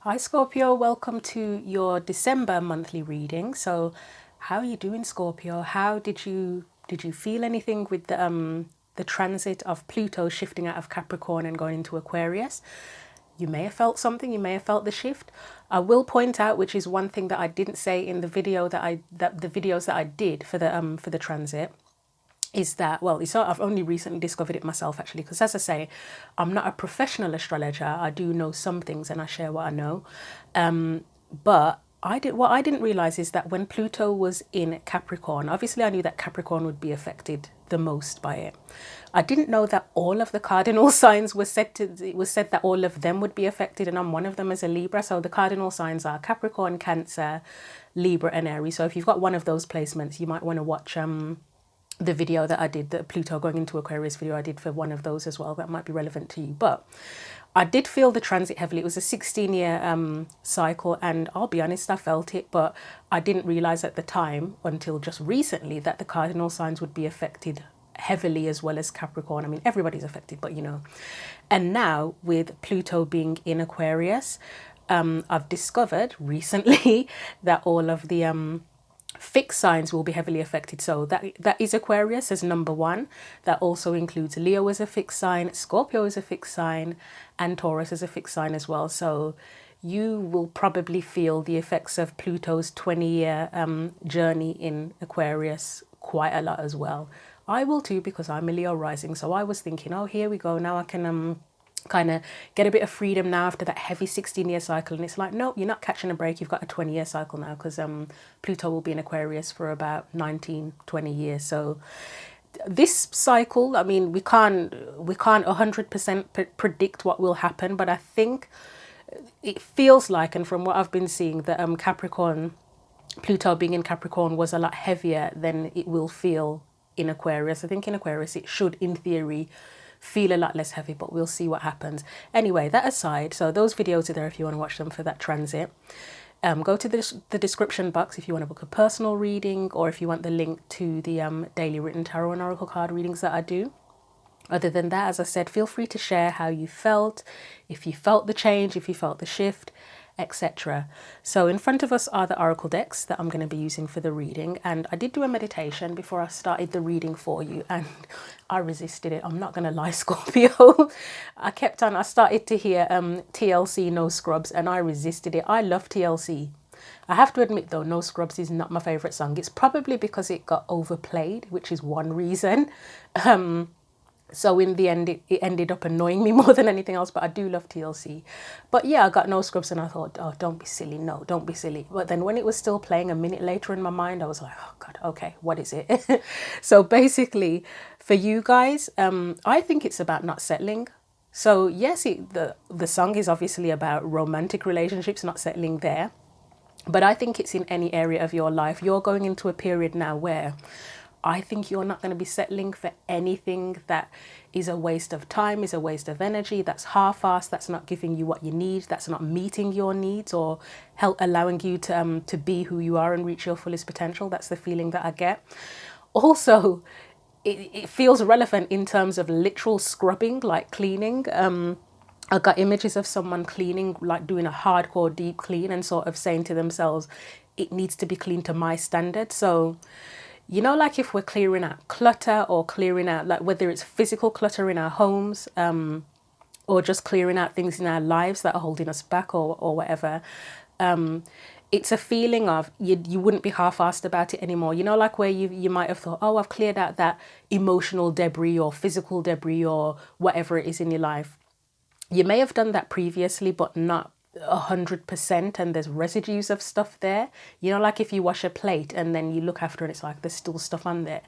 Hi Scorpio, welcome to your December monthly reading. So, how are you doing, Scorpio? How did you feel anything with the transit of Pluto shifting out of Capricorn and going into Aquarius? You may have felt something, you may have felt the shift. I will point out, which is one thing that I didn't say in the video that the videos that I did for the transit, is that, well, it's I've only recently discovered it myself, actually, because as I say, I'm not a professional astrologer. I do know some things and I share what I know. But what I didn't realize is that when Pluto was in Capricorn, obviously I knew that Capricorn would be affected the most by it. I didn't know that all of the cardinal signs it was said that all of them would be affected, and I'm one of them as a Libra. So the cardinal signs are Capricorn, Cancer, Libra, and Aries. So if you've got one of those placements, you might want to watch the video that I did, the Pluto going into Aquarius video I did for one of those as well. That might be relevant to you. But I did feel the transit heavily. It was a 16-year cycle, and I'll be honest, I felt it, but I didn't realize at the time until just recently that the cardinal signs would be affected heavily, as well as Capricorn. I mean, everybody's affected, but you know. And now with Pluto being in Aquarius, I've discovered recently that all of the fixed signs will be heavily affected. So that is Aquarius as number one. That also includes Leo as a fixed sign, Scorpio as a fixed sign, and Taurus as a fixed sign as well. So you will probably feel the effects of Pluto's 20-year journey in Aquarius quite a lot as well. I will too, because I'm a Leo rising. So I was thinking, oh, here we go. Now I can kind of get a bit of freedom now after that heavy 16-year cycle. And it's like, no, you're not catching a break. You've got a 20-year cycle now, because Pluto will be in Aquarius for about 19, 20 years. So this cycle, I mean, we can't 100% predict what will happen, but I think it feels like, and from what I've been seeing, that Capricorn, Pluto being in Capricorn was a lot heavier than it will feel in Aquarius. I think in Aquarius it should, in theory, feel a lot less heavy, but we'll see what happens. Anyway, that aside, so those videos are there if you want to watch them for that transit. Go to the description box if you want to book a personal reading, or if you want the link to the daily written tarot and oracle card readings that I do. Other than that, as I said, feel free to share how you felt, if you felt the change, if you felt the shift, etc. So in front of us are the oracle decks that I'm going to be using for the reading, and I did do a meditation before I started the reading for you, and I resisted it. I'm not going to lie, Scorpio. I started to hear TLC, No Scrubs, and I resisted it. I love TLC. I have to admit though, No Scrubs is not my favourite song. It's probably because it got overplayed, which is one reason. So in the end, it ended up annoying me more than anything else, but I do love TLC. But yeah, I got No Scrubs and I thought, oh, don't be silly. No, don't be silly. But then when it was still playing a minute later in my mind, I was like, oh God, okay, what is it? So basically, for you guys, I think it's about not settling. So yes, the song is obviously about romantic relationships, not settling there. But I think it's in any area of your life. You're going into a period now where I think you're not going to be settling for anything that is a waste of time, is a waste of energy, that's half-assed, that's not giving you what you need, that's not meeting your needs or allowing you to be who you are and reach your fullest potential. That's the feeling that I get. Also, it feels relevant in terms of literal scrubbing, like cleaning. I got images of someone cleaning, like doing a hardcore deep clean and sort of saying to themselves, it needs to be clean to my standard. So, you know, like if we're clearing out clutter or clearing out, like whether it's physical clutter in our homes, or just clearing out things in our lives that are holding us back, or whatever, it's a feeling of you wouldn't be half-assed about it anymore. You know, like where you might have thought, oh, I've cleared out that emotional debris or physical debris or whatever it is in your life. You may have done that previously, but not 100%, and there's residues of stuff there. You know, like if you wash a plate and then you look after it, it's like there's still stuff on there.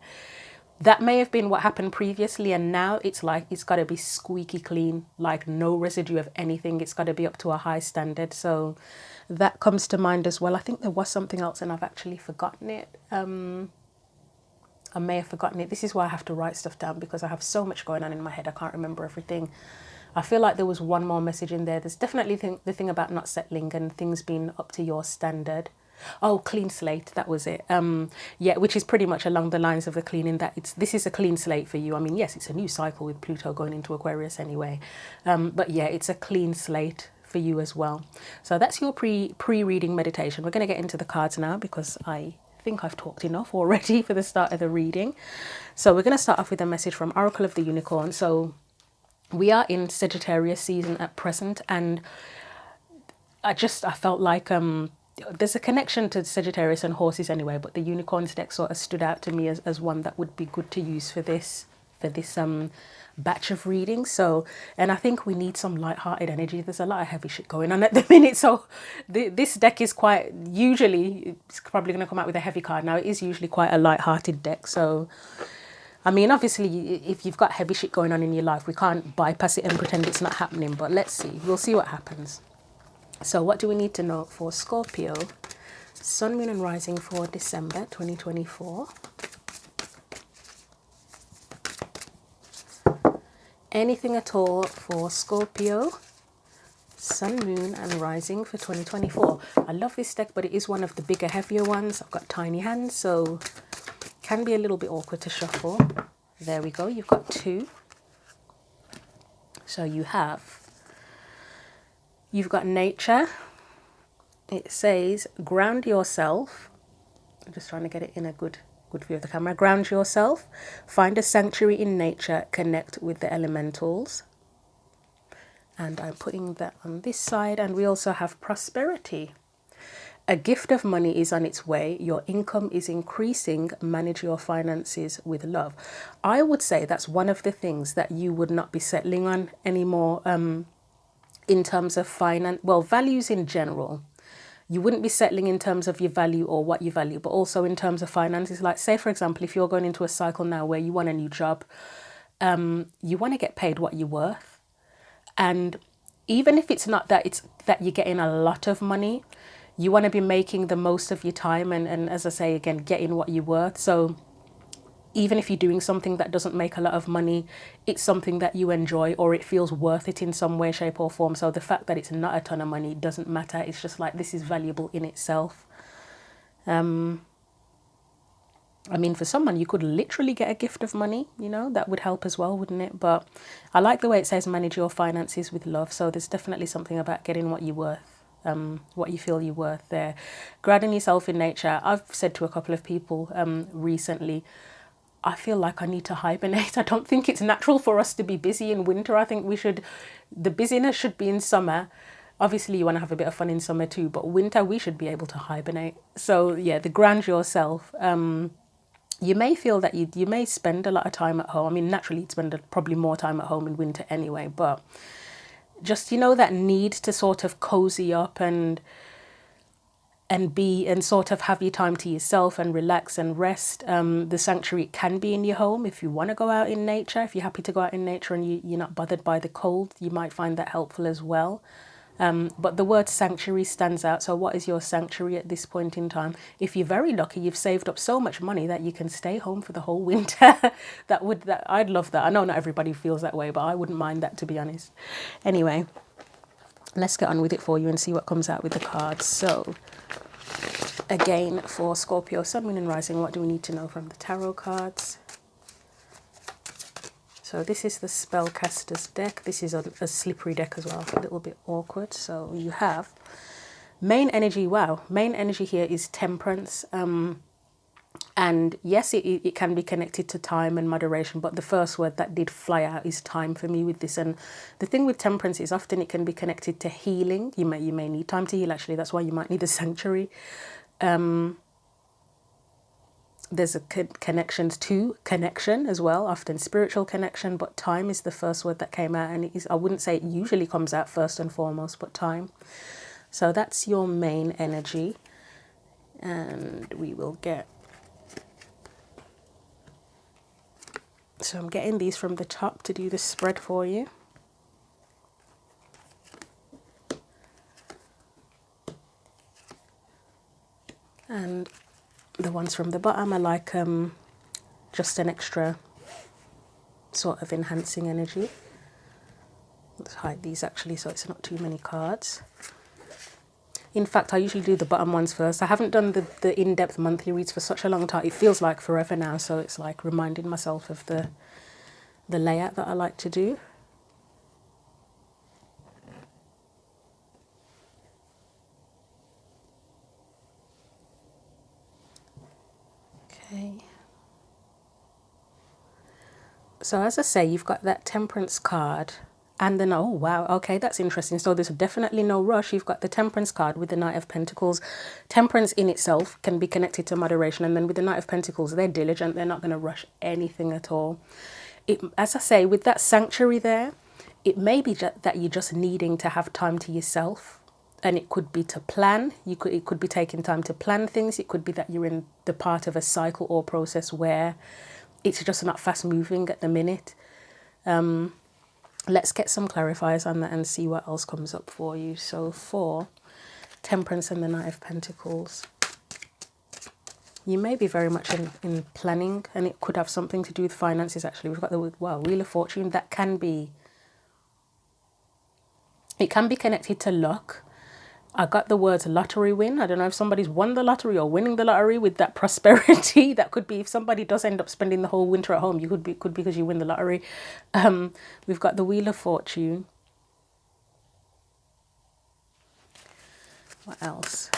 That may have been what happened previously, and now it's like it's got to be squeaky clean, like no residue of anything. It's got to be up to a high standard. So that comes to mind as well. I think there was something else and I've actually forgotten it. I may have forgotten it. This is why I have to write stuff down, because I have so much going on in my head. I can't remember everything. I feel like there was one more message in there. There's definitely the thing about not settling and things being up to your standard. Oh, clean slate, that was it. Yeah, which is pretty much along the lines of the cleaning, that this is a clean slate for you. I mean, yes, it's a new cycle with Pluto going into Aquarius anyway. But yeah, it's a clean slate for you as well. So that's your pre-reading meditation. We're going to get into the cards now because I think I've talked enough already for the start of the reading. So we're going to start off with a message from Oracle of the Unicorn. So we are in Sagittarius season at present, and I felt like there's a connection to Sagittarius and horses anyway, but the unicorns deck sort of stood out to me as one that would be good to use for this batch of readings. So, and I think we need some light-hearted energy. There's a lot of heavy shit going on at the minute, so this deck is quite, usually it's probably going to come out with a heavy card. Now it is usually quite a light-hearted deck, so I mean, obviously if you've got heavy shit going on in your life, we can't bypass it and pretend it's not happening, but let's see, we'll see what happens. So what do we need to know for Scorpio, Sun, Moon and Rising for December 2024? Anything at all for Scorpio, Sun, Moon and Rising for 2024. I love this deck, but it is one of the bigger, heavier ones. I've got tiny hands, so can be a little bit awkward to shuffle. There we go, you've got 2. So you've got nature. It says ground yourself. I'm just trying to get it in a good view of the camera. Ground yourself, find a sanctuary in nature, connect with the elementals. And I'm putting that on this side. And we also have prosperity. A gift of money is on its way. Your income is increasing. Manage your finances with love. I would say that's one of the things that you would not be settling on anymore in terms of finance. Well, values in general. You wouldn't be settling in terms of your value or what you value, but also in terms of finances. Like, say, for example, if you're going into a cycle now where you want a new job, you want to get paid what you're worth. And even if it's not that you're getting a lot of money, you want to be making the most of your time and as I say again, getting what you're worth. So even if you're doing something that doesn't make a lot of money, it's something that you enjoy or it feels worth it in some way, shape or form. So the fact that it's not a ton of money doesn't matter. It's just like, this is valuable in itself. I mean, for someone, you could literally get a gift of money, you know, that would help as well, wouldn't it? But I like the way it says manage your finances with love. So there's definitely something about getting what you're worth, what you feel you're worth there. Grounding yourself in nature. I've said to a couple of people recently, I feel like I need to hibernate. I don't think it's natural for us to be busy in winter. I think the busyness should be in summer. Obviously, you want to have a bit of fun in summer too, but winter, we should be able to hibernate. So yeah, the ground yourself. You may feel that you may spend a lot of time at home. I mean, naturally, you'd spend probably more time at home in winter anyway, but just, you know, that need to sort of cozy up and sort of have your time to yourself and relax and rest. The sanctuary can be in your home if you want to go out in nature. If you're happy to go out in nature and you're not bothered by the cold, you might find that helpful as well. But the word sanctuary stands out. So what is your sanctuary at this point in time? If you're very lucky, you've saved up so much money that you can stay home for the whole winter. I'd love that. I know not everybody feels that way, but I wouldn't mind that, to be honest. Anyway, let's get on with it for you and see what comes out with the cards. So again, for Scorpio, Sun, Moon and Rising, what do we need to know from the tarot cards? So this is the Spellcaster's deck. This is a slippery deck as well, a little bit awkward. So you have main energy. Wow, main energy here is temperance. And yes, it can be connected to time and moderation, but the first word that did fly out is time for me with this. And the thing with temperance is often it can be connected to healing. You may need time to heal, actually. That's why you might need a sanctuary. There's a connection as well, often spiritual connection, but time is the first word that came out, and it is, I wouldn't say it usually comes out first and foremost, but time. So that's your main energy, and we will get, so I'm getting these from the top to do the spread for you. And the ones from the bottom are like just an extra sort of enhancing energy. Let's hide these actually so it's not too many cards. In fact, I usually do the bottom ones first. I haven't done the in-depth monthly reads for such a long time. It feels like forever now, so it's like reminding myself of the layout that I like to do. So as I say, you've got that Temperance card. And then, oh wow, okay, that's interesting. So there's definitely no rush. You've got the Temperance card with the Knight of Pentacles. Temperance in itself can be connected to moderation. And then with the Knight of Pentacles, they're diligent. They're not going to rush anything at all. As I say, with that Sanctuary there, it may be that you're just needing to have time to yourself. And it could be to plan. It could be taking time to plan things. It could be that you're in the part of a cycle or process where it's just not fast moving at the minute. Let's get some clarifiers on that and see what else comes up for you. So for Temperance and the Knight of Pentacles, you may be very much in planning, and it could have something to do with finances. Actually, we've got the Wheel of Fortune. That can be, it can be connected to luck. I got the words lottery win. I don't know if somebody's won the lottery or winning the lottery with that prosperity. That could be if somebody does end up spending the whole winter at home. You could be because you win the lottery. We've got the Wheel of Fortune. What else?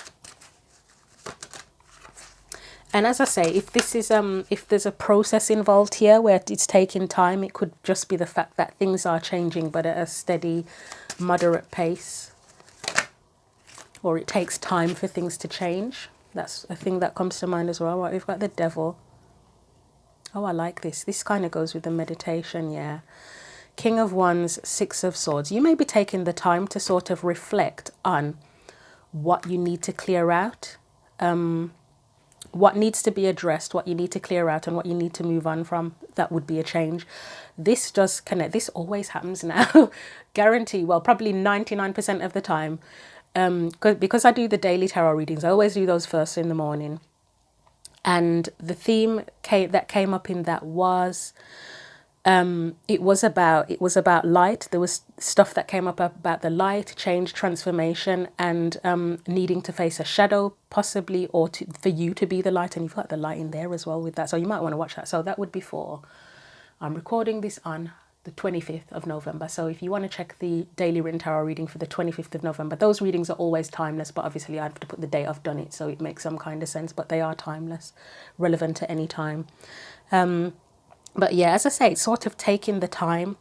And as I say, if this is if there's a process involved here where it's taking time, it could just be the fact that things are changing, but at a steady, moderate pace. Or it takes time for things to change. That's a thing that comes to mind as well. Right, we've got the Devil. Oh, I like this. This kind of goes with the meditation, yeah. King of Wands, Six of Swords. You may be taking the time to sort of reflect on what you need to clear out, what needs to be addressed, what you need to clear out, and what you need to move on from. That would be a change. This does connect. This always happens now. Guarantee. Well, probably 99% of the time. Because I do the daily tarot readings, I always do those first in the morning. And the theme that came up in that was, it was about light. There was stuff that came up about the light, change, transformation, and needing to face a shadow, possibly, or for you to be the light. And you've got the light in there as well with that. So you might want to watch that. So that would be for, I'm recording this on the 25th of November. So if you want to check the daily written tarot reading for the 25th of November, those readings are always timeless, but obviously I have to put the date I've done it so it makes some kind of sense, but they are timeless, relevant to any time. But yeah, as I say, it's sort of taking the time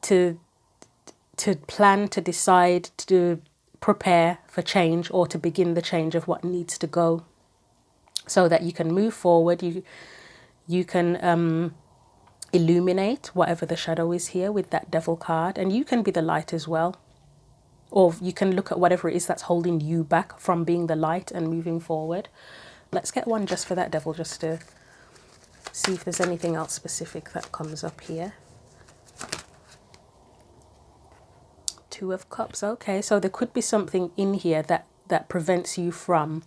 to plan, to decide, to prepare for change, or to begin the change of what needs to go so that you can move forward. You can illuminate whatever the shadow is here with that Devil card, and you can be the light as well, or you can look at whatever it is that's holding you back from being the light and moving forward. Let's get one just for that Devil, just to see if there's anything else specific that comes up here. Two of Cups. Okay, so there could be something in here that prevents you from,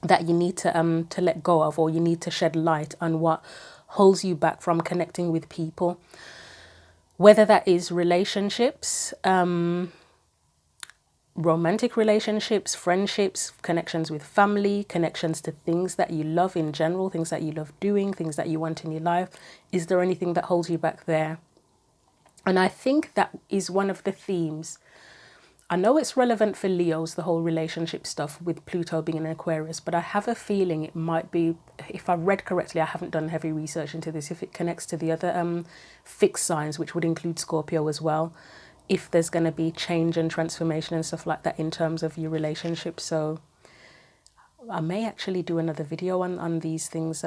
that you need to let go of, or you need to shed light on what holds you back from connecting with people, whether that is relationships, romantic relationships, friendships, connections with family, connections to things that you love in general, things that you love doing, things that you want in your life. Is there anything that holds you back there? And I think that is one of the themes. I know it's relevant for Leos, the whole relationship stuff with Pluto being an Aquarius, but I have a feeling it might be, if I read correctly, I haven't done heavy research into this, if it connects to the other fixed signs, which would include Scorpio as well, if there's going to be change and transformation and stuff like that in terms of your relationship. So I may actually do another video on these things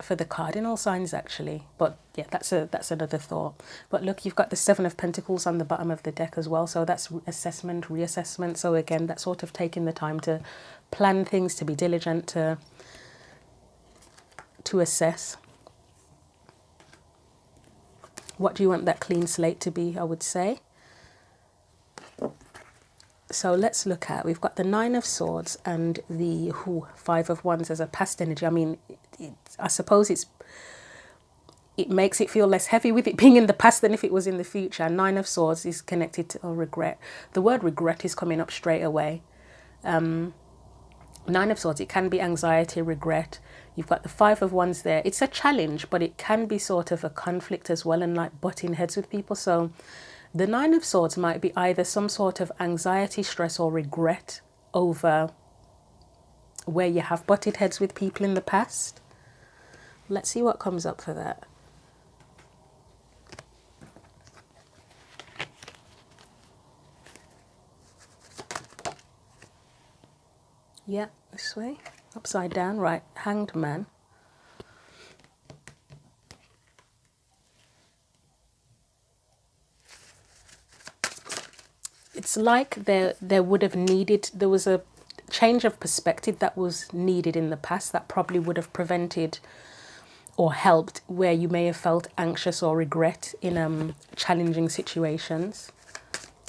for the cardinal signs actually, but yeah, that's another thought. But look, you've got the Seven of Pentacles on the bottom of the deck as well, so that's assessment, reassessment. So again, that's sort of taking the time to plan things, to be diligent, to assess. What do you want that clean slate to be, I would say? So let's look at, we've got the Nine of Swords and the Five of Wands as a past energy. I mean, I suppose it makes it feel less heavy with it being in the past than if it was in the future. Nine of Swords is connected to regret. The word regret is coming up straight away. Nine of Swords, it can be anxiety, regret. You've got the Five of Wands there. It's a challenge, but it can be sort of a conflict as well, and like butting heads with people. So the Nine of Swords might be either some sort of anxiety, stress, or regret over where you have butted heads with people in the past. Let's see what comes up for that. Yeah, this way. Upside down, right. Hanged man. It's like there would have needed, there was a change of perspective that was needed in the past that probably would have prevented or helped where you may have felt anxious or regret in challenging situations.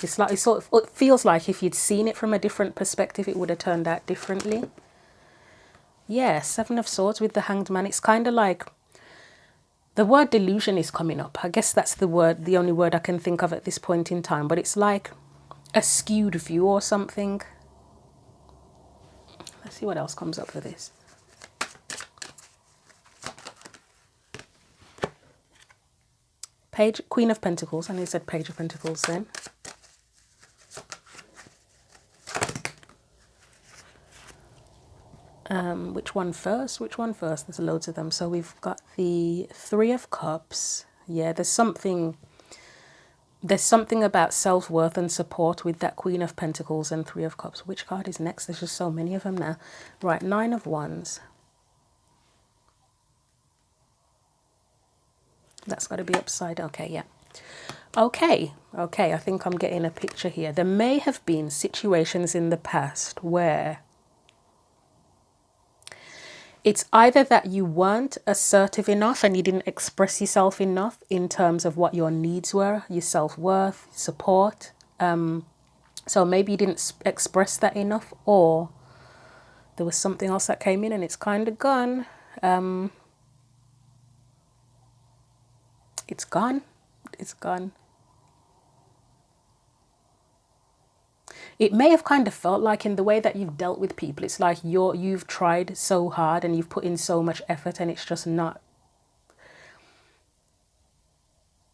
It's like it feels like if you'd seen it from a different perspective, it would have turned out differently. Yeah, Seven of Swords with the Hanged Man. It's kind of like the word delusion is coming up. I guess that's the only word I can think of at this point in time. But it's like a skewed view or something. Let's see what else comes up for this. Page, Queen of Pentacles. I know you said Page of Pentacles then. Which one first? Which one first? There's loads of them. So we've got the Three of Cups. Yeah, there's something about self-worth and support with that Queen of Pentacles and Three of Cups. Which card is next? There's just so many of them now. Right, Nine of Wands. That's got to be upside. Okay, yeah. Okay, I think I'm getting a picture here. There may have been situations in the past where it's either that you weren't assertive enough and you didn't express yourself enough in terms of what your needs were, your self-worth, support. So maybe you didn't express that enough, or there was something else that came in and it's kind of gone. It's gone. It's gone. It may have kind of felt like in the way that you've dealt with people, it's like you've tried so hard and you've put in so much effort and it's just not,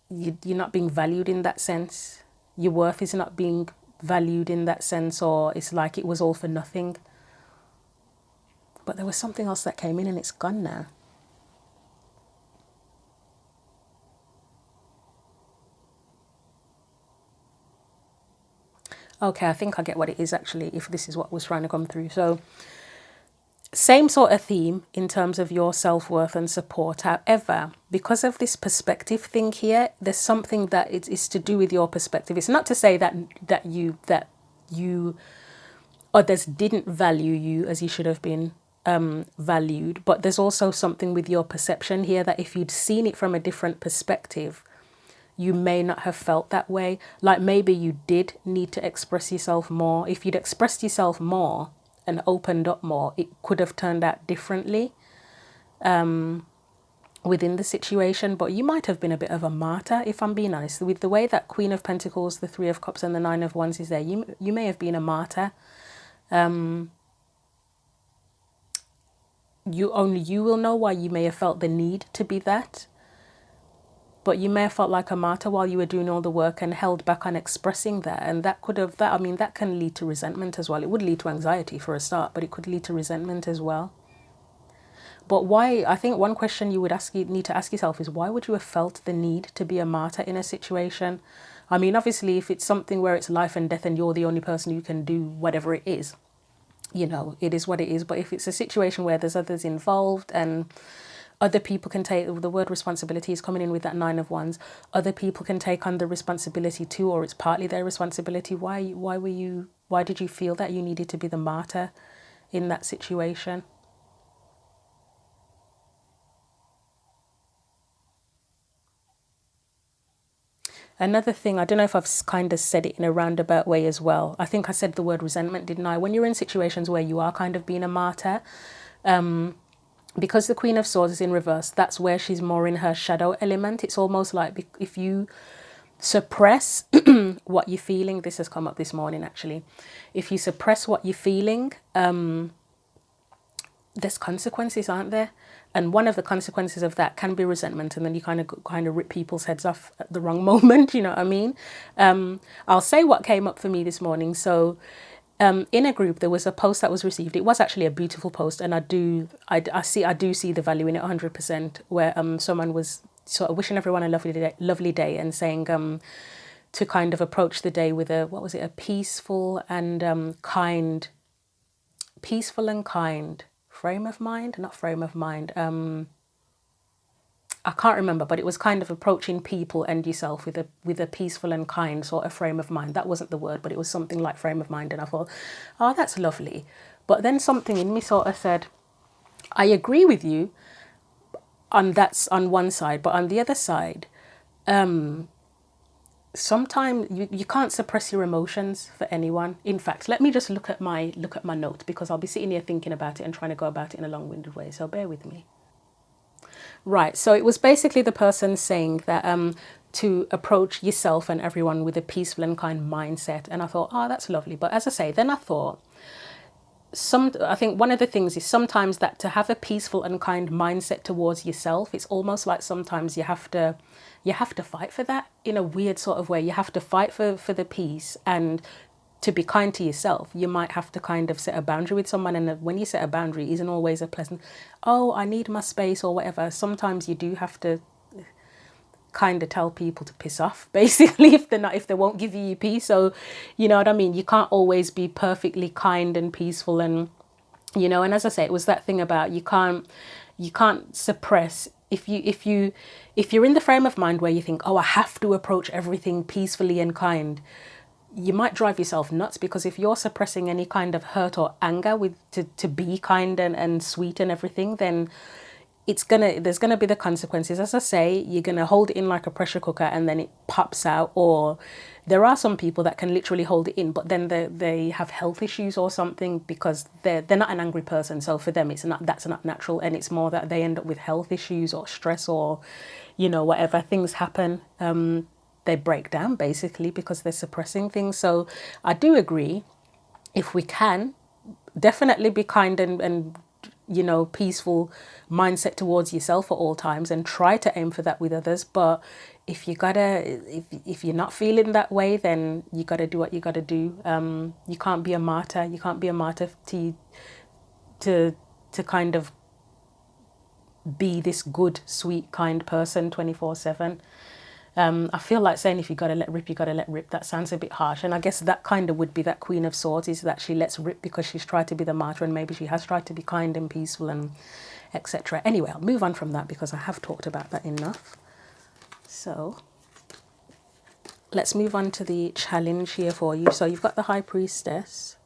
you're not being valued in that sense. Your worth is not being valued in that sense, or it's like it was all for nothing. But there was something else that came in and it's gone now. Okay, I think I get what it is actually, if this is what was trying to come through. So same sort of theme in terms of your self-worth and support. However, because of this perspective thing here, there's something that is to do with your perspective. It's not to say that you others didn't value you as you should have been valued, but there's also something with your perception here that if you'd seen it from a different perspective, you may not have felt that way. Like maybe you did need to express yourself more. If you'd expressed yourself more and opened up more, it could have turned out differently within the situation. But you might have been a bit of a martyr, if I'm being honest. With the way that Queen of Pentacles, the Three of Cups and the Nine of Wands is there, you may have been a martyr. Only you will know why you may have felt the need to be that. But you may have felt like a martyr while you were doing all the work and held back on expressing that. And that can lead to resentment as well. It would lead to anxiety for a start, but it could lead to resentment as well. But why, I think one question you need to ask yourself is, why would you have felt the need to be a martyr in a situation? I mean, obviously, if it's something where it's life and death and you're the only person who can do whatever it is, it is what it is. But if it's a situation where there's others involved and other people can take, the word responsibility is coming in with that Nine of Wands. Other people can take on the responsibility too, or it's partly their responsibility. Why did you feel that you needed to be the martyr in that situation? Another thing, I don't know if I've kind of said it in a roundabout way as well. I think I said the word resentment, didn't I? When you're in situations where you are kind of being a martyr, because the Queen of Swords is in reverse, that's where she's more in her shadow element. It's almost like if you suppress what you're feeling, this has come up this morning actually, if you suppress what you're feeling, there's consequences, aren't there? And one of the consequences of that can be resentment, and then you kind of rip people's heads off at the wrong moment, you know what I mean? I'll say what came up for me this morning. So in a group, there was a post that was received. It was actually a beautiful post, and I do see the value in it 100%. Where someone was sort of wishing everyone a lovely day, and saying to kind of approach the day with a peaceful and kind peaceful and kind frame of mind, not frame of mind. I can't remember, but it was kind of approaching people and yourself with a peaceful and kind sort of frame of mind. That wasn't the word, but it was something like frame of mind. And I thought, oh, that's lovely. But then something in me sort of said, I agree with you, and that's on one side, but on the other side, sometimes you can't suppress your emotions for anyone. In fact, let me just look at my note, because I'll be sitting here thinking about it and trying to go about it in a long-winded way. So bear with me. Right. So it was basically the person saying that to approach yourself and everyone with a peaceful and kind mindset. And I thought, oh, that's lovely. But as I say, then I thought, I think one of the things is sometimes that to have a peaceful and kind mindset towards yourself, it's almost like sometimes you have to fight for that in a weird sort of way. You have to fight for the peace, and to be kind to yourself, you might have to kind of set a boundary with someone. And when you set a boundary, it isn't always a pleasant, oh, I need my space or whatever. Sometimes you do have to kind of tell people to piss off, basically, if they won't give you your peace. So, you know what I mean? You can't always be perfectly kind and peaceful, and, you know, and as I say, it was that thing about you can't suppress. If you're in the frame of mind where you think, oh, I have to approach everything peacefully and kind, you might drive yourself nuts, because if you're suppressing any kind of hurt or anger to be kind and sweet and everything, then there's gonna be the consequences. As I say, you're gonna hold it in like a pressure cooker and then it pops out. Or there are some people that can literally hold it in, but then they have health issues or something, because they're not an angry person. So for them, that's not natural, and it's more that they end up with health issues or stress, or, you know, whatever things happen. They break down basically because they're suppressing things. So I do agree, if we can, definitely be kind and you know, peaceful mindset towards yourself at all times, and try to aim for that with others. But if you're not feeling that way, then you gotta do what you gotta do. You can't be a martyr. You can't be a martyr to kind of be this good, sweet, kind person 24/7. I feel like saying if you gotta let rip, you gotta let rip. That sounds a bit harsh, and I guess that kind of would be that Queen of Swords, is that she lets rip because she's tried to be the martyr, and maybe she has tried to be kind and peaceful and etc. Anyway, I'll move on from that because I have talked about that enough. So let's move on to the challenge here for you. So you've got the High Priestess,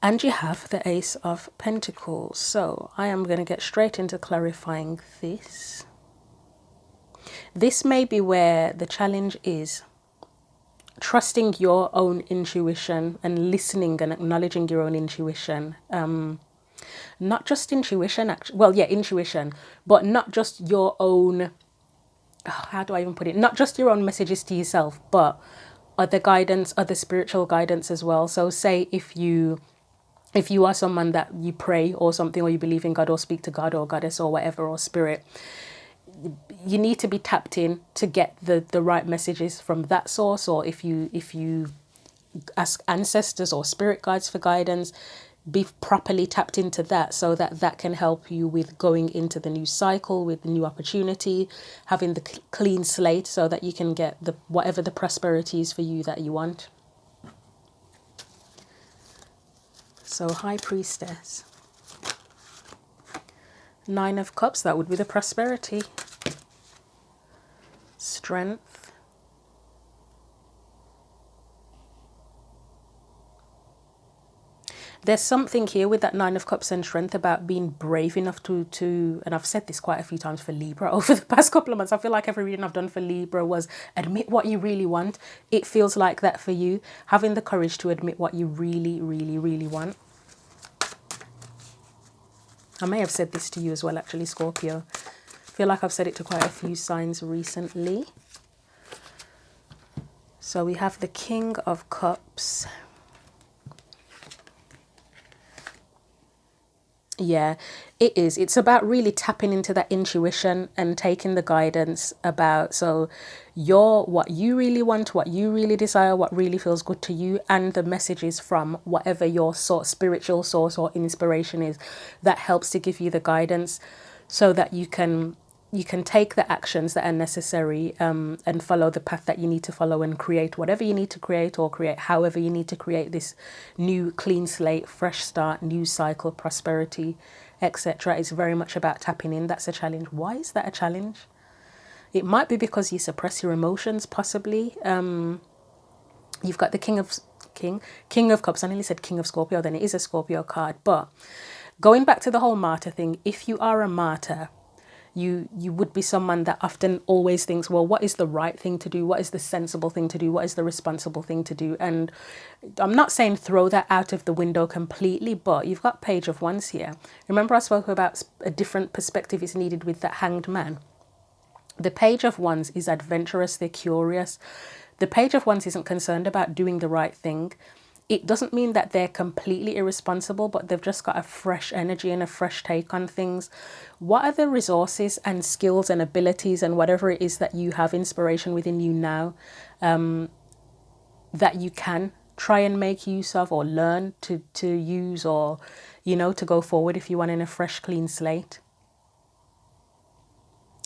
and you have the Ace of Pentacles. So I am going to get straight into clarifying this. This may be where the challenge is trusting your own intuition and listening and acknowledging your own intuition. Not just intuition, intuition, but not just your own, how do I even put it? Not just your own messages to yourself, but other guidance, other spiritual guidance as well. So say if you are someone that you pray or something, or you believe in God or speak to God or goddess or whatever, or spirit, you need to be tapped in to get the right messages from that source. Or if you ask ancestors or spirit guides for guidance, be properly tapped into that, so that can help you with going into the new cycle, with the new opportunity, having the clean slate, so that you can get whatever the prosperity is for you that you want. So High Priestess, Nine of Cups, that would be the prosperity. Strength. There's something here with that Nine of Cups and Strength about being brave enough to, and I've said this quite a few times for Libra over the past couple of months. I feel like every reading I've done for Libra was admit what you really want. It feels like that for you, having the courage to admit what you really, really, really want. I may have said this to you as well, actually, Scorpio. I feel like I've said it to quite a few signs recently. So we have the King of Cups. Yeah, it is. It's about really tapping into that intuition and taking the guidance about, so what you really want, what you really desire, what really feels good to you, and the messages from whatever your spiritual source or inspiration is that helps to give you the guidance, so that you can you can take the actions that are necessary, and follow the path that you need to follow, and create whatever you need to create, or create however you need to create this new clean slate, fresh start, new cycle, prosperity, etc. It's very much about tapping in. That's a challenge. Why is that a challenge? It might be because you suppress your emotions, possibly. You've got the King of Cups. I nearly said King of Scorpio, then it is a Scorpio card. But going back to the whole martyr thing, if you are a martyr, you would be someone that often always thinks, well, what is the right thing to do? What is the sensible thing to do? What is the responsible thing to do? And I'm not saying throw that out of the window completely, but you've got Page of Wands here. Remember I spoke about a different perspective is needed with that Hanged Man. The Page of Wands is adventurous, they're curious. The Page of Wands isn't concerned about doing the right thing. It doesn't mean that they're completely irresponsible, but they've just got a fresh energy and a fresh take on things. What are the resources and skills and abilities and whatever it is that you have inspiration within you now, that you can try and make use of or learn to use, or, to go forward if you want in a fresh, clean slate?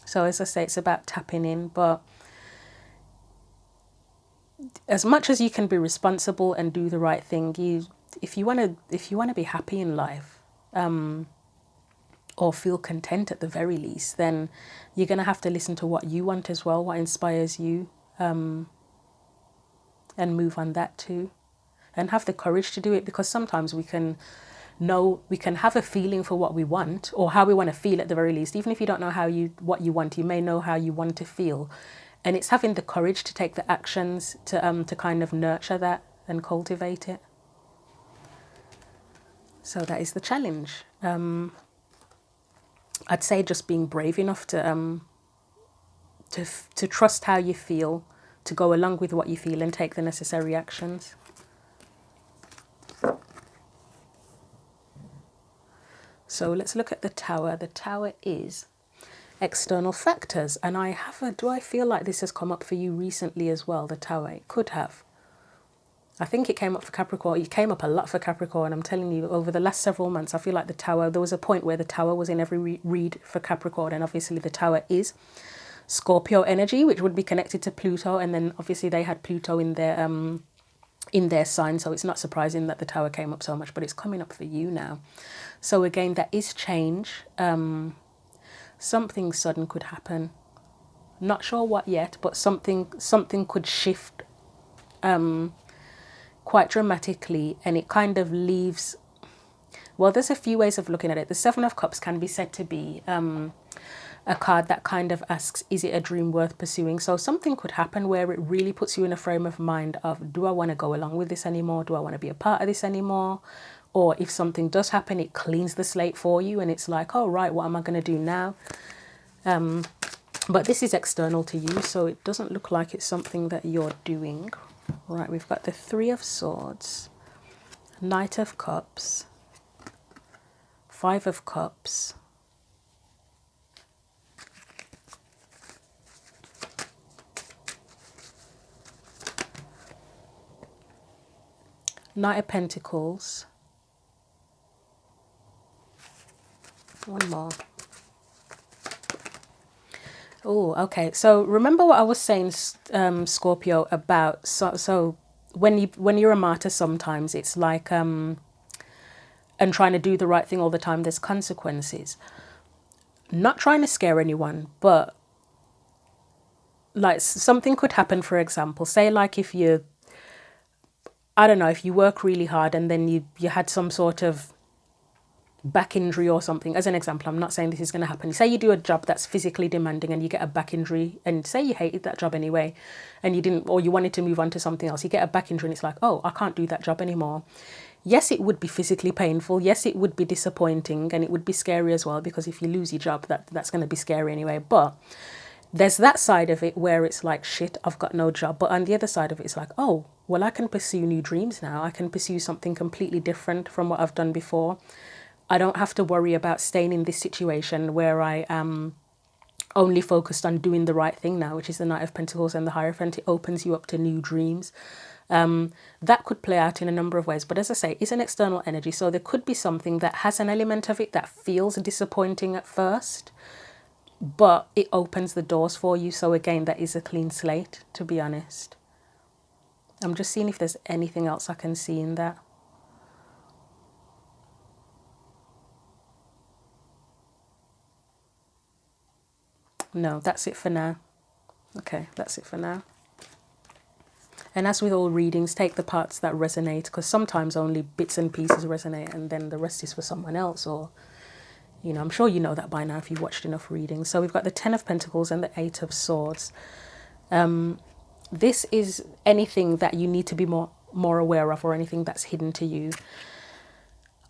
So as I say, it's about tapping in, but as much as you can be responsible and do the right thing, if you want to be happy in life, or feel content at the very least, then you're going to have to listen to what you want as well, what inspires you, and move on that too, and have the courage to do it, because sometimes we can have a feeling for what we want, or how we want to feel at the very least. Even if you don't know what you want, you may know how you want to feel. And it's having the courage to take the actions to kind of nurture that and cultivate it. So that is the challenge. I'd say just being brave enough to trust how you feel, to go along with what you feel and take the necessary actions. So let's look at the Tower. The Tower is external factors, and do I feel like this has come up for you recently as well? The Tower, it could have. I think it came up for Capricorn. It came up a lot for Capricorn. I'm telling you, over the last several months, I feel like the Tower, there was a point where the Tower was in every read for Capricorn, and obviously the Tower is Scorpio energy, which would be connected to Pluto, and then obviously they had Pluto in their sign, so it's not surprising that the Tower came up so much, but it's coming up for you now. So again, that is change. Something sudden could happen. Not sure what yet, but something could shift quite dramatically, and it kind of leaves, well, there's a few ways of looking at it. The Seven of Cups can be said to be a card that kind of asks, is it a dream worth pursuing? So something could happen where it really puts you in a frame of mind of, do I want to go along with this anymore? Do I want to be a part of this anymore? Or if something does happen, it cleans the slate for you, and it's like, oh, right, what am I going to do now? But this is external to you, so it doesn't look like it's something that you're doing. Right, we've got the Three of Swords, Knight of Cups, Five of Cups, Knight of Pentacles, one more. Oh, okay. So remember what I was saying, Scorpio, about so when you're a martyr, sometimes it's like and trying to do the right thing all the time, there's consequences. Not trying to scare anyone, but like something could happen. For example, say like if you, I don't know, if you work really hard and then you had some sort of back injury or something. As an example, I'm not saying this is going to happen. Say you do a job that's physically demanding and you get a back injury, and say you hated that job anyway and you didn't, or you wanted to move on to something else, you get a back injury and it's like, oh, I can't do that job anymore. Yes, it would be physically painful. Yes, it would be disappointing, and it would be scary as well, because if you lose your job, that's going to be scary anyway. But there's that side of it where it's like, shit, I've got no job. But on the other side of it, it's like, oh, well, I can pursue new dreams now. I can pursue something completely different from what I've done before. I don't have to worry about staying in this situation where I am only focused on doing the right thing now, which is the Knight of Pentacles and the Hierophant. It opens you up to new dreams. That could play out in a number of ways. But as I say, it's an external energy. So there could be something that has an element of it that feels disappointing at first. but it opens the doors for you. So again, that is a clean slate, to be honest. I'm just seeing if there's anything else I can see in that. No, that's it for now. Okay, that's it for now. And as with all readings, take the parts that resonate, because sometimes only bits and pieces resonate and then the rest is for someone else. Or, you know, I'm sure you know that by now if you've watched enough readings. So we've got the Ten of Pentacles and the Eight of Swords. This is anything that you need to be more aware of, or anything that's hidden to you.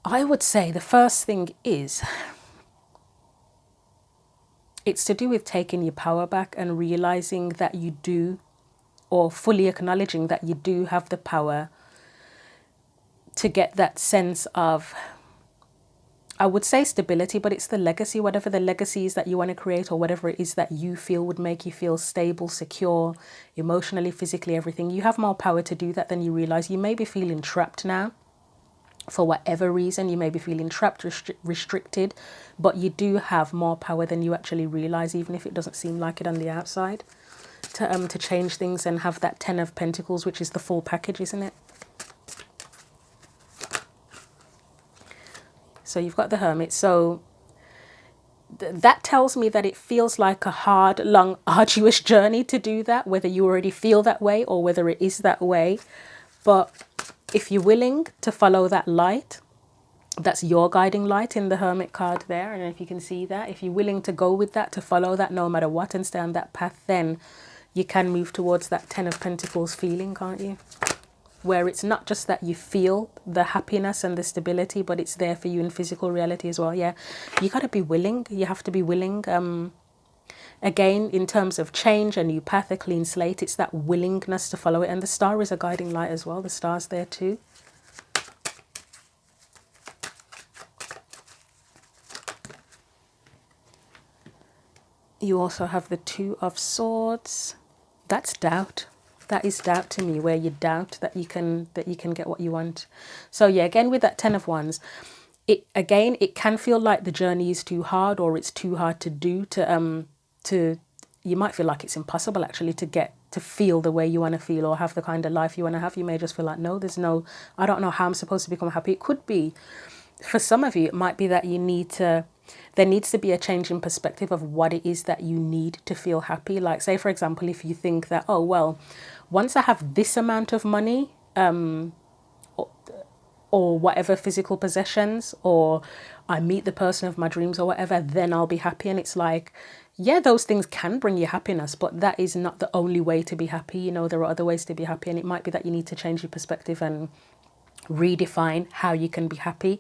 I would say the first thing is, it's to do with taking your power back and realizing that you do, or fully acknowledging that you do have the power to get that sense of, I would say stability, but it's the legacy, whatever the legacy is that you want to create, or whatever it is that you feel would make you feel stable, secure, emotionally, physically, everything. You have more power to do that than you realize. You may be feeling trapped now for whatever reason. You may be feeling trapped, restricted, but you do have more power than you actually realize, even if it doesn't seem like it on the outside, to change things and have that Ten of Pentacles, which is the full package, isn't it? So you've got the Hermit. So that tells me that it feels like a hard, long, arduous journey to do that, whether you already feel that way or whether it is that way. But if you're willing to follow that light, that's your guiding light in the Hermit card there. And if you can see that, if you're willing to go with that, to follow that no matter what and stay on that path, then you can move towards that Ten of Pentacles feeling, can't you? Where it's not just that you feel the happiness and the stability, but it's there for you in physical reality as well. Yeah, you got to be willing. You have to be willing. Again, in terms of change, a new path, a clean slate, it's that willingness to follow it. And the star is a guiding light as well. The star's there too. You also have the Two of Swords. That's doubt. That is doubt to me, where you doubt that you can get what you want. So yeah, again with that Ten of Wands, it can feel like the journey is too hard, or it's too hard to do, to you might feel like it's impossible actually to get to feel the way you want to feel or have the kind of life you want to have. You may just feel like, no, I don't know how I'm supposed to become happy. It could be, for some of you, it might be that there needs to be a change in perspective of what it is that you need to feel happy. Like, say, for example, if you think that, oh, well, once I have this amount of money, or whatever physical possessions, or I meet the person of my dreams or whatever, then I'll be happy. And it's like, yeah, those things can bring you happiness, but that is not the only way to be happy. You know, there are other ways to be happy, and it might be that you need to change your perspective and redefine how you can be happy,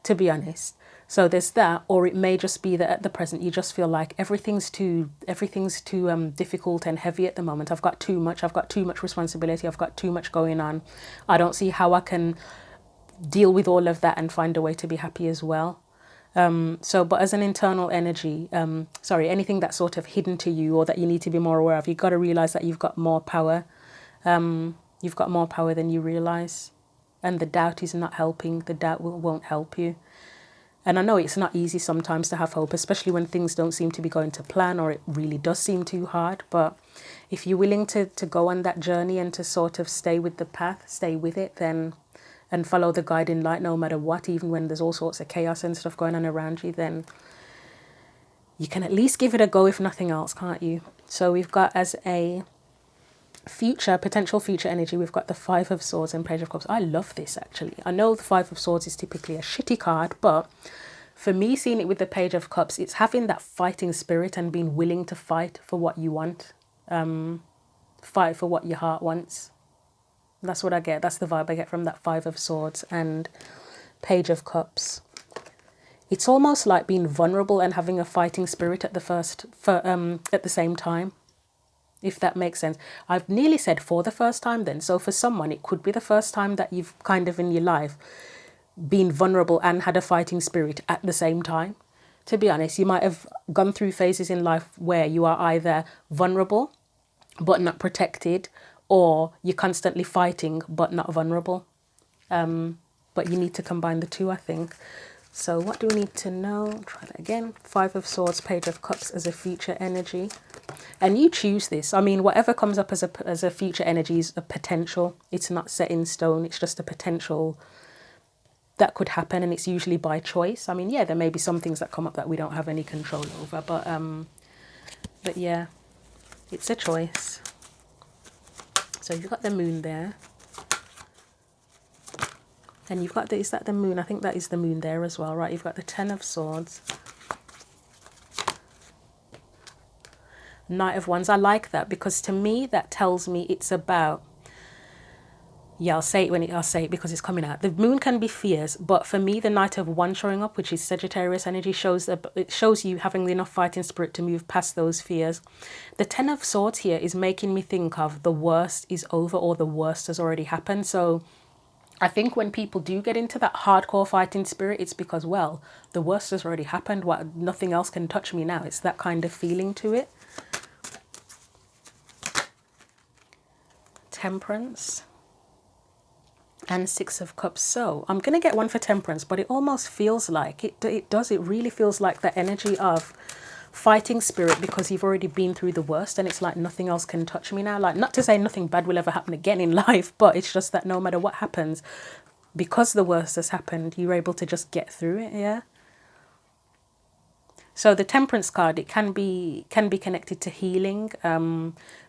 to be honest. So there's that, or it may just be that at the present you just feel like everything's too difficult and heavy at the moment. I've got too much responsibility. I've got too much going on. I don't see how I can deal with all of that and find a way to be happy as well. But as an internal energy, anything that's sort of hidden to you or that you need to be more aware of, you've got to realize that you've got more power. You've got more power than you realize, and the doubt is not helping. The doubt won't help you. And I know it's not easy sometimes to have hope, especially when things don't seem to be going to plan, or it really does seem too hard. But if you're willing to go on that journey and to sort of stay with the path, stay with it, then, and follow the guiding light no matter what, even when there's all sorts of chaos and stuff going on around you, then you can at least give it a go, if nothing else, can't you? So we've got, as a potential future energy, we've got the Five of Swords and Page of Cups. I love this, actually. I know the Five of Swords is typically a shitty card, but for me, seeing it with the Page of Cups, it's having that fighting spirit and being willing to fight for what you want, fight for what your heart wants. That's what I get. That's the vibe I get from that Five of Swords and Page of Cups. It's almost like being vulnerable and having a fighting spirit at the same time, if that makes sense. I've nearly said for the first time then. So for someone, it could be the first time that you've kind of in your life been vulnerable and had a fighting spirit at the same time. To be honest, you might have gone through phases in life where you are either vulnerable but not protected, or you're constantly fighting but not vulnerable. But you need to combine the two, I think. So what do we need to know? Try that again. Five of Swords, Page of Cups as a future energy. And you choose this. I mean, whatever comes up as a future energy is a potential. It's not set in stone. It's just a potential that could happen, and it's usually by choice. I mean, yeah, there may be some things that come up that we don't have any control over, but yeah, it's a choice. So you've got the moon there. And you've got the, is that the moon? I think that is the moon there as well, right? You've got the Ten of Swords. Knight of Wands. I like that because to me that tells me it's about, yeah, I'll say it because it's coming out. The moon can be fierce, but for me, the Knight of Wands showing up, which is Sagittarius energy, it shows you having enough fighting spirit to move past those fears. The Ten of Swords here is making me think of the worst is over, or the worst has already happened. So I think when people do get into that hardcore fighting spirit, it's because, well, the worst has already happened. Nothing else can touch me now. It's that kind of feeling to it. Temperance. And Six of Cups. So I'm going to get one for Temperance, but it almost feels like, it really feels like the energy of fighting spirit, because you've already been through the worst and it's like nothing else can touch me now. Like, not to say nothing bad will ever happen again in life, but it's just that no matter what happens, because the worst has happened, you're able to just get through it. Yeah. So the Temperance card, it can be connected to healing.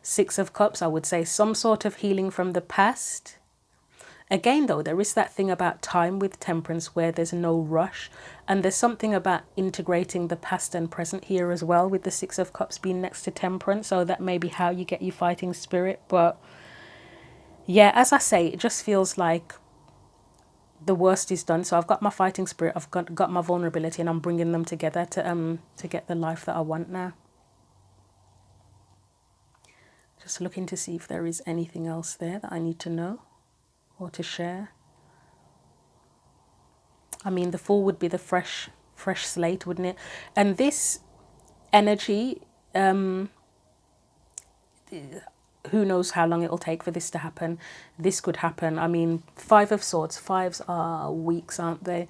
Six of Cups, I would say some sort of healing from the past. Again, though, there is that thing about time with Temperance where there's no rush. And there's something about integrating the past and present here as well, with the Six of Cups being next to Temperance. So that may be how you get your fighting spirit. But yeah, as I say, it just feels like the worst is done. So I've got my fighting spirit, I've got my vulnerability, and I'm bringing them together to get the life that I want now. Just looking to see if there is anything else there that I need to know or to share. I mean, the Fool would be the fresh slate, wouldn't it? And this energy, who knows how long it'll take for this to happen. This could happen. I mean, Five of Swords. Fives are weeks, aren't they?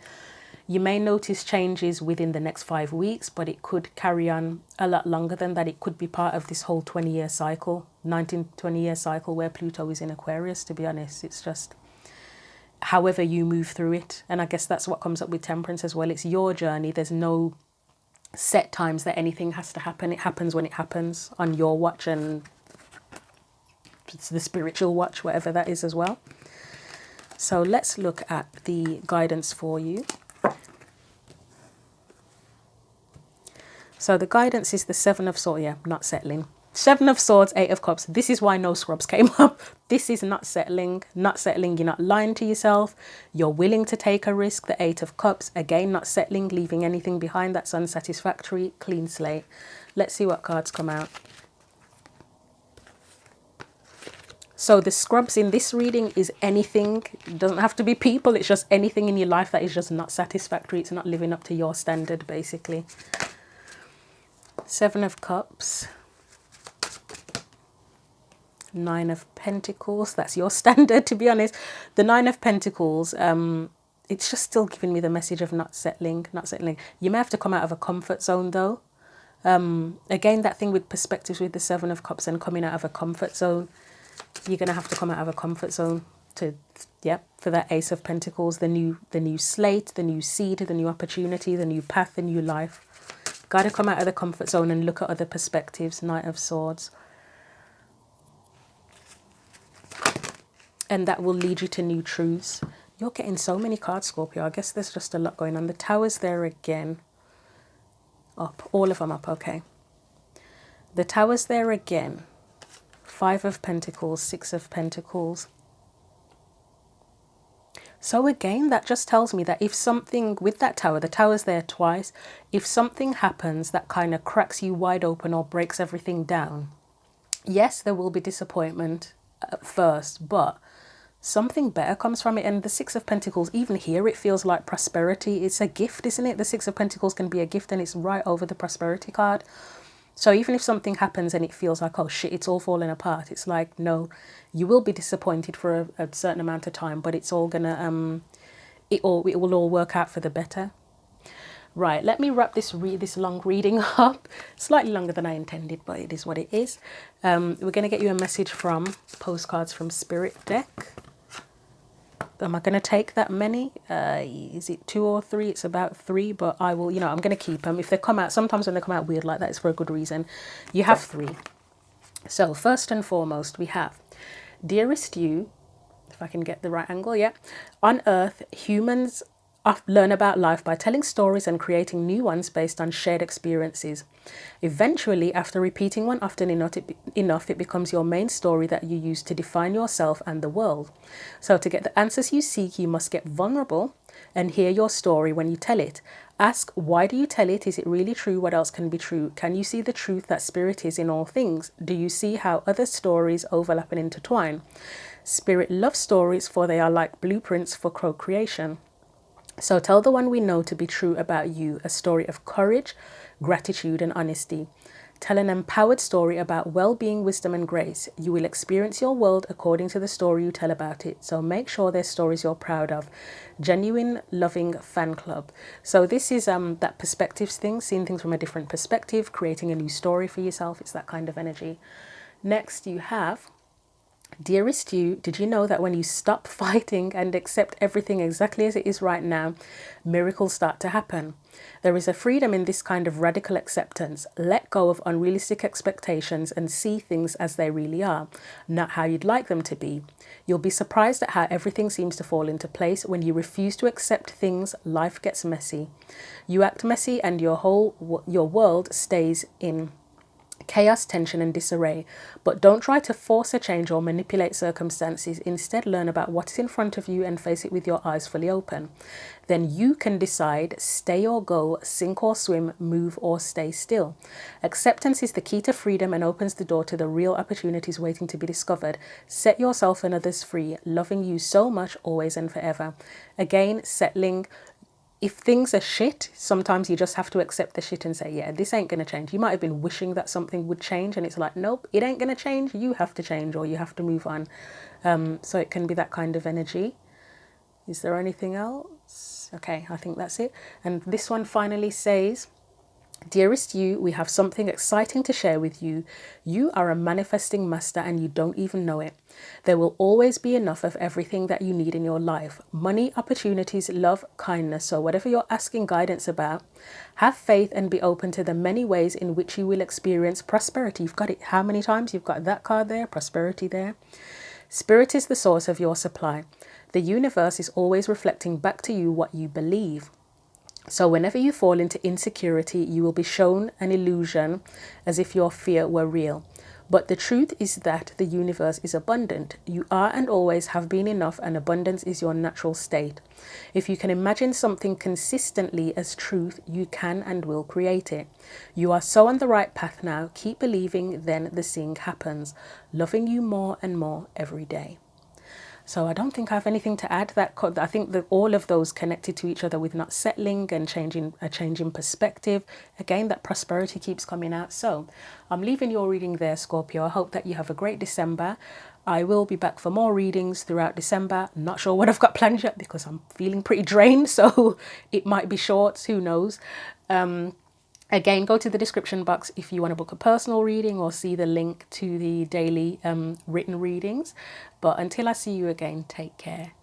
You may notice changes within the next 5 weeks, but it could carry on a lot longer than that. It could be part of this whole 20-year cycle, 20-year cycle where Pluto is in Aquarius, to be honest. It's just however you move through it. And I guess that's what comes up with Temperance as well. It's your journey. There's no set times that anything has to happen. It happens when it happens on your watch, and it's the spiritual watch, whatever that is as well. So let's look at the guidance for you. So the guidance is the Seven of Swords. Yeah, not settling. Seven of Swords, Eight of Cups. This is why no scrubs came up. This is not settling. Not settling. You're not lying to yourself. You're willing to take a risk. The Eight of Cups. Again, not settling, leaving anything behind that's unsatisfactory. Clean slate. Let's see what cards come out. So the scrubs in this reading is anything. It doesn't have to be people. It's just anything in your life that is just not satisfactory. It's not living up to your standard, basically. Seven of Cups. Nine of Pentacles. That's your standard, to be honest. The Nine of Pentacles, it's just still giving me the message of not settling. You may have to come out of a comfort zone, though. Again, that thing with perspectives with the Seven of Cups and coming out of a comfort zone. You're going to have to come out of a comfort zone to, yeah, for that Ace of Pentacles, the new slate, the new seed, the new opportunity, the new path, the new life. Got to come out of the comfort zone and look at other perspectives. Knight of Swords. And that will lead you to new truths. You're getting so many cards, Scorpio. I guess there's just a lot going on. The Tower's there again. Up. All of them up. Okay. The Tower's there again. Five of Pentacles. Six of Pentacles. So again, that just tells me that if something with that Tower, the Tower's there twice. If something happens that kind of cracks you wide open or breaks everything down, yes, there will be disappointment at first, but something better comes from it. And the Six of Pentacles, even here, it feels like prosperity. It's a gift, isn't it? The Six of Pentacles can be a gift, and it's right over the prosperity card. So even if something happens and it feels like, oh shit, it's all falling apart, it's like, no, you will be disappointed for a certain amount of time, but it's all gonna it will all work out for the better. Right, let me wrap this long reading up. Slightly longer than I intended, but it is what it is. We're going to get you a message from Postcards from Spirit deck. Am I going to take that many? Is it 2 or 3? It's about 3, but I will, I'm going to keep them. If they come out, sometimes when they come out weird like that, it's for a good reason. You have 3. So first and foremost, we have, dearest you, if I can get the right angle, yeah. On Earth, humans learn about life by telling stories and creating new ones based on shared experiences. Eventually, after repeating one often enough, it becomes your main story that you use to define yourself and the world. So to get the answers you seek, you must get vulnerable and hear your story when you tell it. Ask, why do you tell it? Is it really true? What else can be true? Can you see the truth that spirit is in all things? Do you see how other stories overlap and intertwine? Spirit loves stories, for they are like blueprints for co-creation. So tell the one we know to be true about you, a story of courage, gratitude, and honesty. Tell an empowered story about well-being, wisdom, and grace. You will experience your world according to the story you tell about it. So make sure they're stories you're proud of. Genuine, loving fan club. So this is that perspectives thing, seeing things from a different perspective, creating a new story for yourself. It's that kind of energy. Next, you have, dearest you, did you know that when you stop fighting and accept everything exactly as it is right now, miracles start to happen? There is a freedom in this kind of radical acceptance. Let go of unrealistic expectations and see things as they really are, not how you'd like them to be. You'll be surprised at how everything seems to fall into place. When you refuse to accept things, life gets messy. You act messy and your world stays in chaos, tension, and disarray. But don't try to force a change or manipulate circumstances. Instead, learn about what is in front of you and face it with your eyes fully open. Then you can decide, stay or go, sink or swim, move or stay still. Acceptance is the key to freedom and opens the door to the real opportunities waiting to be discovered. Set yourself and others free, loving you so much, always and forever. Again, settling. If things are shit, sometimes you just have to accept the shit and say, yeah, this ain't going to change. You might have been wishing that something would change and it's like, nope, it ain't going to change. You have to change or you have to move on. So it can be that kind of energy. Is there anything else? Okay, I think that's it. And this one finally says, dearest you, we have something exciting to share with you. You are a manifesting master and you don't even know it. There will always be enough of everything that you need in your life. Money, opportunities, love, kindness. So whatever you're asking guidance about, have faith and be open to the many ways in which you will experience prosperity. You've got it. How many times? You've got that card there, prosperity there. Spirit is the source of your supply. The universe is always reflecting back to you what you believe. So whenever you fall into insecurity, you will be shown an illusion as if your fear were real. But the truth is that the universe is abundant. You are and always have been enough, and abundance is your natural state. If you can imagine something consistently as truth, you can and will create it. You are so on the right path now. Keep believing, then the seeing happens. Loving you more and more every day. So I don't think I have anything to add. I think that all of those connected to each other with not settling and a change in perspective. Again, that prosperity keeps coming out. So I'm leaving your reading there, Scorpio. I hope that you have a great December. I will be back for more readings throughout December. Not sure what I've got planned yet because I'm feeling pretty drained. So it might be short. Who knows? Again, go to the description box if you want to book a personal reading or see the link to the daily written readings. But until I see you again, take care.